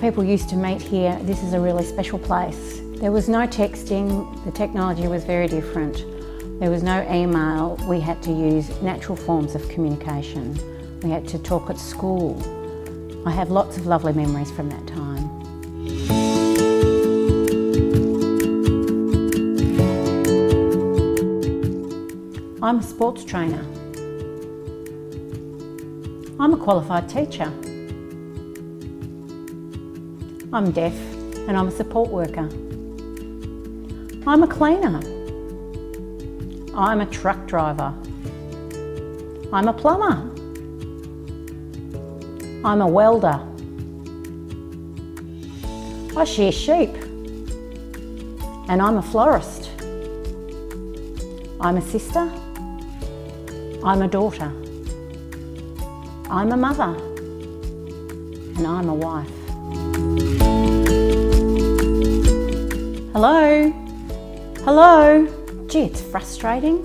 people used to meet here. This is a really special place. There was no texting, the technology was very different. There was no email, we had to use natural forms of communication. We had to talk at school. I have lots of lovely memories from that time. I'm a sports trainer. I'm a qualified teacher. I'm deaf and I'm a support worker. I'm a cleaner. I'm a truck driver. I'm a plumber. I'm a welder. I shear sheep. And I'm a florist. I'm a sister. I'm a daughter. I'm a mother. And I'm a wife. Hello? Hello? Gee, it's frustrating.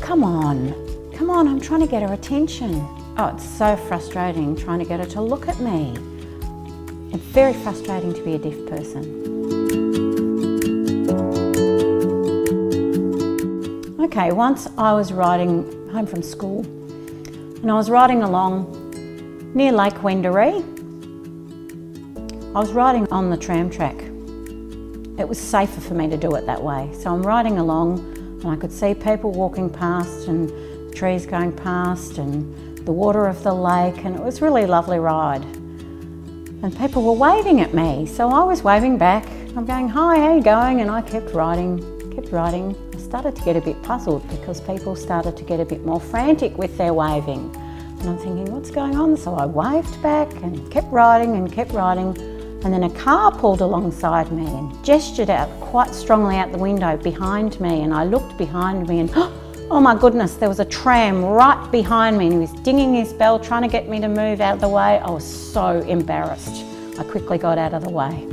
Come on, I'm trying to get her attention. Oh, it's so frustrating trying to get her to look at me. It's very frustrating to be a deaf person. Okay, once I was riding home from school and I was riding along near Lake Wendouree. I was riding on the tram track. It was safer for me to do it that way. So I'm riding along and I could see people walking past and trees going past and the water of the lake, and it was really a lovely ride. And people were waving at me, so I was waving back. I'm going, hi, how you going? And I kept riding. I started to get a bit puzzled because people started to get a bit more frantic with their waving. And I'm thinking, what's going on? So I waved back and kept riding. And then a car pulled alongside me and gestured out quite strongly out the window behind me, and I looked behind me and oh my goodness, there was a tram right behind me and he was dinging his bell trying to get me to move out of the way. I was so embarrassed. I quickly got out of the way.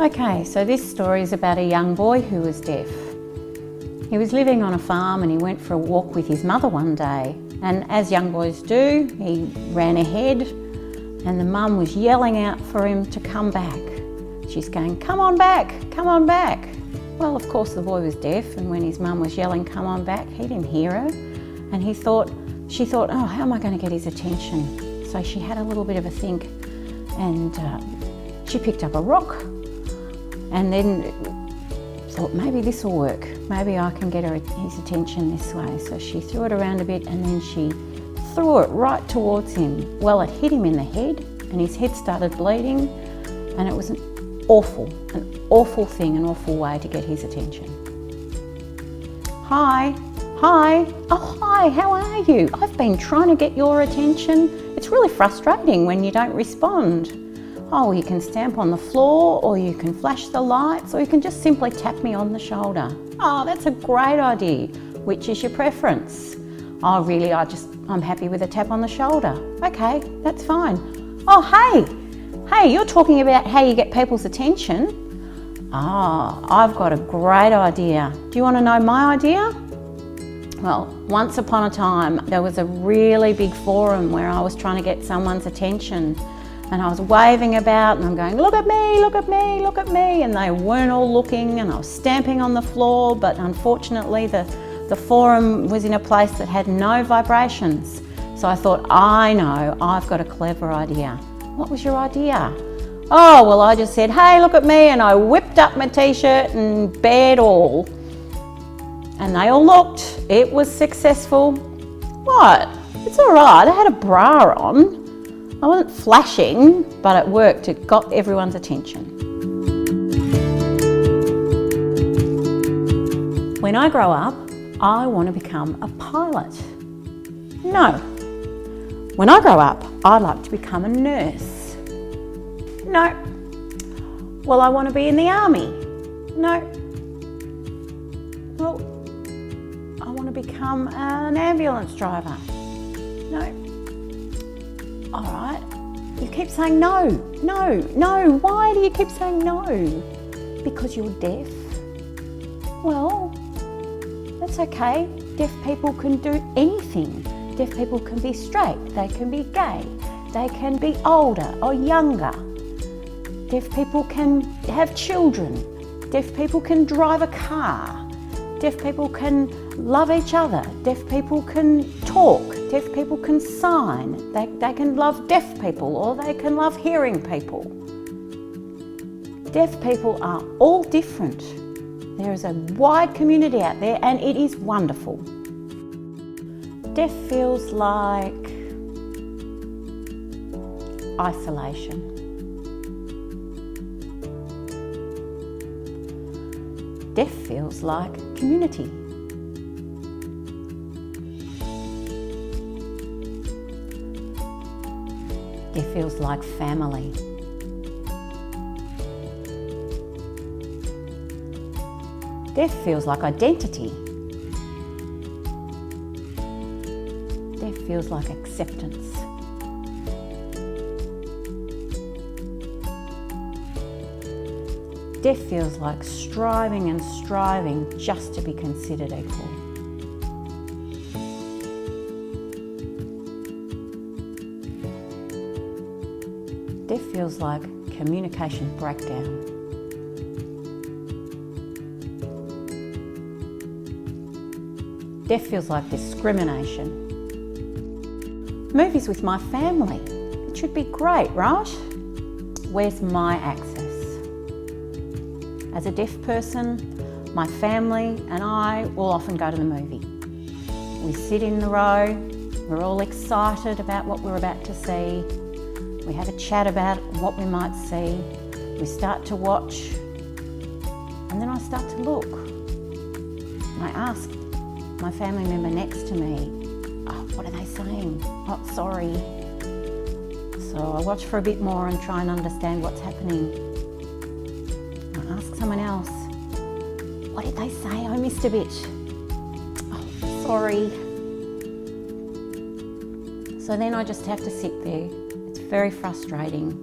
Okay, so this story is about a young boy who was deaf. He was living on a farm and he went for a walk with his mother one day, and as young boys do, he ran ahead and the mum was yelling out for him to come back. She's going, come on back, come on back. Well, of course the boy was deaf, and when his mum was yelling, come on back, he didn't hear her. And she thought, oh, how am I going to get his attention? So she had a little bit of a think, and she picked up a rock and then thought, maybe this will work. Maybe I can get his attention this way. So she threw it around a bit and then she threw it right towards him. Well, it hit him in the head and his head started bleeding, and it was an awful thing, an awful way to get his attention. Hi, oh hi, how are you? I've been trying to get your attention. It's really frustrating when you don't respond. Oh, you can stamp on the floor, or you can flash the lights, or you can just simply tap me on the shoulder. Oh, that's a great idea. Which is your preference? Oh, really, I'm happy with a tap on the shoulder. Okay, that's fine. Oh, hey, you're talking about how you get people's attention. Ah, I've got a great idea. Do you want to know my idea? Well, once upon a time, there was a really big forum where I was trying to get someone's attention. And I was waving about and I'm going, look at me, look at me, look at me. And they weren't all looking, and I was stamping on the floor, but unfortunately the forum was in a place that had no vibrations. So I thought, I know, I've got a clever idea. What was your idea? Oh, well, I just said, hey, look at me, and I whipped up my t-shirt and bared all. And they all looked. It was successful. What? It's all right, I had a bra on. I wasn't flashing, but it worked. It got everyone's attention. When I grow up, I want to become a pilot. No. When I grow up, I'd like to become a nurse. No. Well, I want to be in the army. No. Well, I want to become an ambulance driver. No. All right, you keep saying no. Why do you keep saying no? Because you're deaf? Well, that's okay. Deaf people can do anything. Deaf people can be straight, they can be gay, They can be older or younger. Deaf people can have children. Deaf people can drive a car. Deaf people can love each other. Deaf people can talk. Deaf people can sign. They can love deaf people or they can love hearing people. Deaf people are all different. There is a wide community out there and it is wonderful. Deaf feels like isolation. Deaf feels like community. Deaf feels like family. Deaf feels like identity. Deaf feels like acceptance. Deaf feels like striving and striving just to be considered equal. Deaf feels like communication breakdown. Deaf feels like discrimination. Movies with my family. It should be great, right? Where's my access? As a deaf person, my family and I will often go to the movie. We sit in the row, we're all excited about what we're about to see. We have a chat about what we might see. We start to watch, and then I start to look. And I ask my family member next to me, "Oh, what are they saying? Oh, sorry." So I watch for a bit more and try and understand what's happening. I ask someone else, "What did they say? I missed a bit." "Oh, sorry." So then I just have to sit there. It's very frustrating.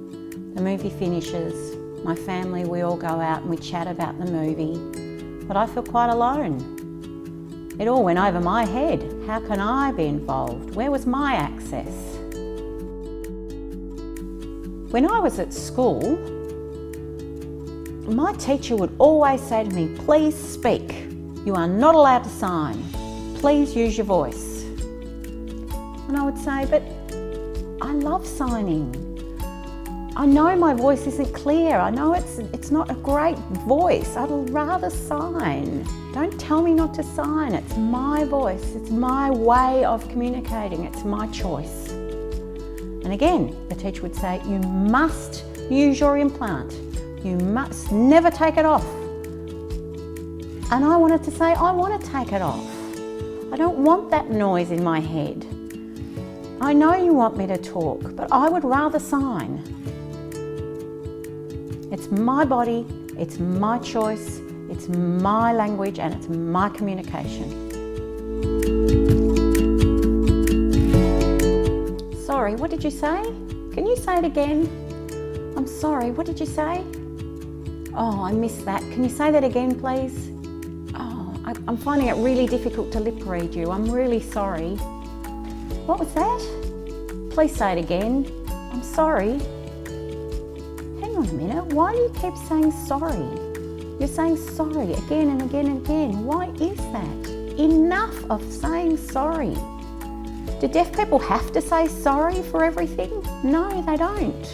The movie finishes. My family, we all go out and we chat about the movie, but I feel quite alone. It all went over my head. How can I be involved? Where was my access? When I was at school, my teacher would always say to me, "Please speak. You are not allowed to sign. Please use your voice." And I would say, "But I love signing. I know my voice isn't clear. I know it's not a great voice. I'd rather sign. Don't tell me not to sign. It's my voice. It's my way of communicating. It's my choice." And again, the teacher would say, "You must use your implant. You must never take it off." And I wanted to say, I want to take it off. I don't want that noise in my head. I know you want me to talk, but I would rather sign. It's my body, it's my choice, it's my language, and it's my communication. Sorry, what did you say? Can you say it again? I'm sorry, what did you say? Oh, I missed that. Can you say that again, please? Oh, I'm finding it really difficult to lip read you. I'm really sorry. What was that? Please say it again. I'm sorry. Hang on a minute. Why do you keep saying sorry? You're saying sorry again and again and again. Why is that? Enough of saying sorry. Do deaf people have to say sorry for everything? No, they don't.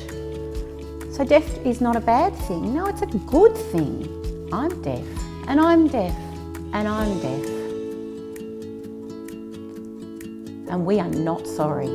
So deaf is not a bad thing. No, it's a good thing. I'm deaf, and I'm deaf, and I'm deaf. And we are not sorry.